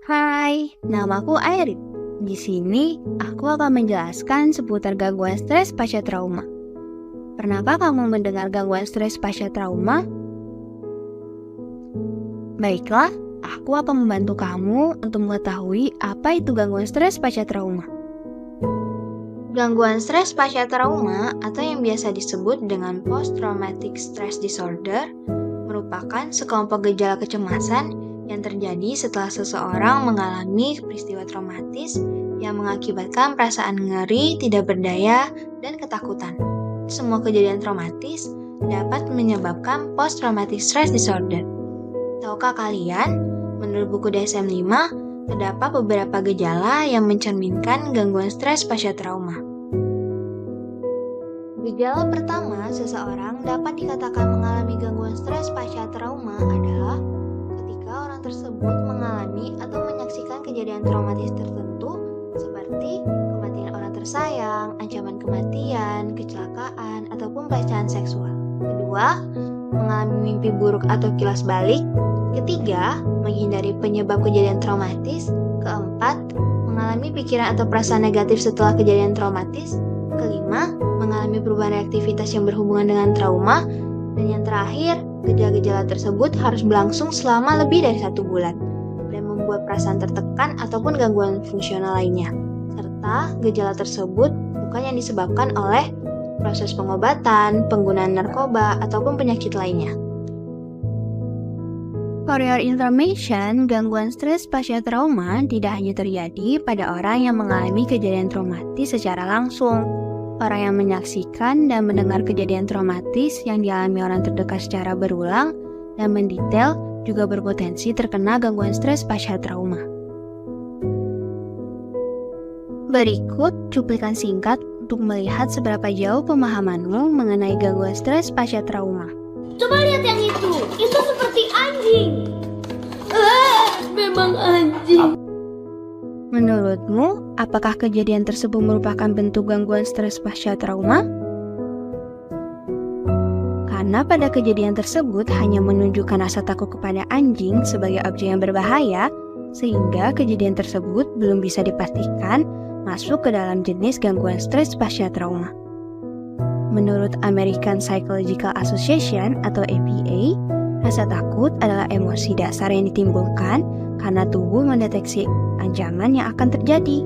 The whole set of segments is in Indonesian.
Hai, namaku Airin. Di sini, aku akan menjelaskan seputar gangguan stres pasca trauma. Pernahkah kamu mendengar gangguan stres pasca trauma? Baiklah, aku akan membantu kamu untuk mengetahui apa itu gangguan stres pasca trauma. Gangguan stres pasca trauma atau yang biasa disebut dengan post-traumatic stress disorder merupakan sekelompok gejala kecemasan yang terjadi setelah seseorang mengalami peristiwa traumatis yang mengakibatkan perasaan ngeri, tidak berdaya, dan ketakutan. Semua kejadian traumatis dapat menyebabkan post-traumatic stress disorder. Tahukah kalian, menurut buku DSM-5, terdapat beberapa gejala yang mencerminkan gangguan stres pasca trauma. Gejala pertama seseorang dapat dikatakan mengalami gangguan stres pasca trauma adalah ketika orang tersebut mengalami atau menyaksikan kejadian traumatis tertentu seperti kematian orang tersayang, ancaman kematian, kecelakaan, ataupun pelecehan seksual. Kedua, mengalami mimpi buruk atau kilas balik. Ketiga, menghindari penyebab kejadian traumatis. Keempat, mengalami pikiran atau perasaan negatif setelah kejadian traumatis. Kelima, mengalami perubahan reaktivitas yang berhubungan dengan trauma. Dan yang terakhir, gejala-gejala tersebut harus berlangsung selama lebih dari 1 bulan dan membuat perasaan tertekan ataupun gangguan fungsional lainnya. Serta gejala tersebut bukan yang disebabkan oleh proses pengobatan, penggunaan narkoba, ataupun penyakit lainnya. For your information, gangguan stres pasca trauma tidak hanya terjadi pada orang yang mengalami kejadian traumatis secara langsung. Orang yang menyaksikan dan mendengar kejadian traumatis yang dialami orang terdekat secara berulang dan mendetail juga berpotensi terkena gangguan stres pasca trauma. Berikut cuplikan singkat untuk melihat seberapa jauh pemahamanmu mengenai gangguan stres pasca trauma. Coba lihat yang itu seperti anjing. Memang anjing. Menurutmu, apakah kejadian tersebut merupakan bentuk gangguan stres pasca trauma? Karena pada kejadian tersebut hanya menunjukkan rasa takut kepada anjing sebagai objek yang berbahaya, sehingga kejadian tersebut belum bisa dipastikan masuk ke dalam jenis gangguan stres pasca trauma. Menurut American Psychological Association atau APA, rasa takut adalah emosi dasar yang ditimbulkan karena tubuh mendeteksi ancaman yang akan terjadi.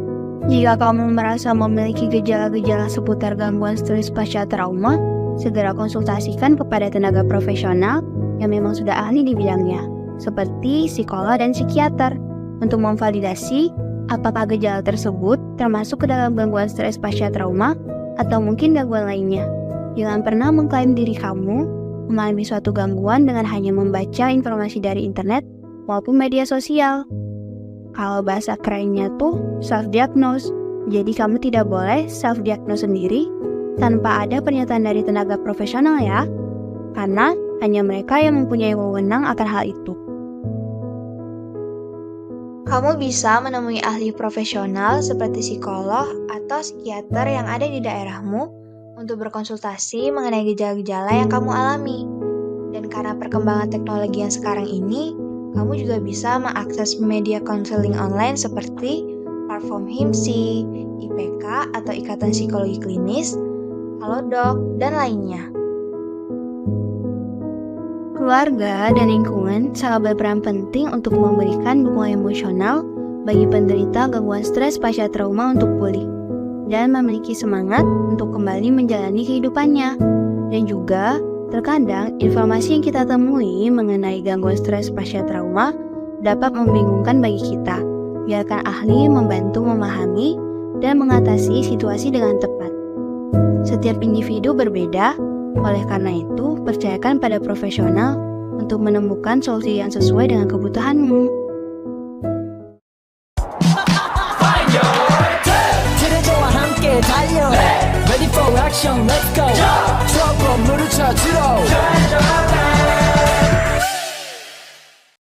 Jika kamu merasa memiliki gejala-gejala seputar gangguan stres pasca trauma, segera konsultasikan kepada tenaga profesional yang memang sudah ahli di bidangnya, seperti psikolog dan psikiater, untuk memvalidasi apakah gejala tersebut termasuk ke dalam gangguan stres pasca trauma atau mungkin gangguan lainnya. Jangan pernah mengklaim diri kamu mengalami suatu gangguan dengan hanya membaca informasi dari internet maupun media sosial. Kalau bahasa kerennya tuh self-diagnose, jadi kamu tidak boleh self-diagnose sendiri tanpa ada pernyataan dari tenaga profesional ya, karena hanya mereka yang mempunyai wewenang akan hal itu. Kamu bisa menemui ahli profesional seperti psikolog atau psikiater yang ada di daerahmu untuk berkonsultasi mengenai gejala-gejala yang kamu alami. Dan karena perkembangan teknologi yang sekarang ini, kamu juga bisa mengakses media konseling online seperti platform HIMSI, IPK atau Ikatan Psikologi Klinis, Halodoc, dan lainnya. Keluarga dan lingkungan sangat berperan penting untuk memberikan dukungan emosional bagi penderita gangguan stres pasca trauma untuk pulih dan memiliki semangat untuk kembali menjalani kehidupannya. Dan juga, terkadang informasi yang kita temui mengenai gangguan stres pasca trauma dapat membingungkan bagi kita. Biarkan ahli membantu memahami dan mengatasi situasi dengan tepat. Setiap individu berbeda, oleh karena itu percayakan pada profesional untuk menemukan solusi yang sesuai dengan kebutuhanmu.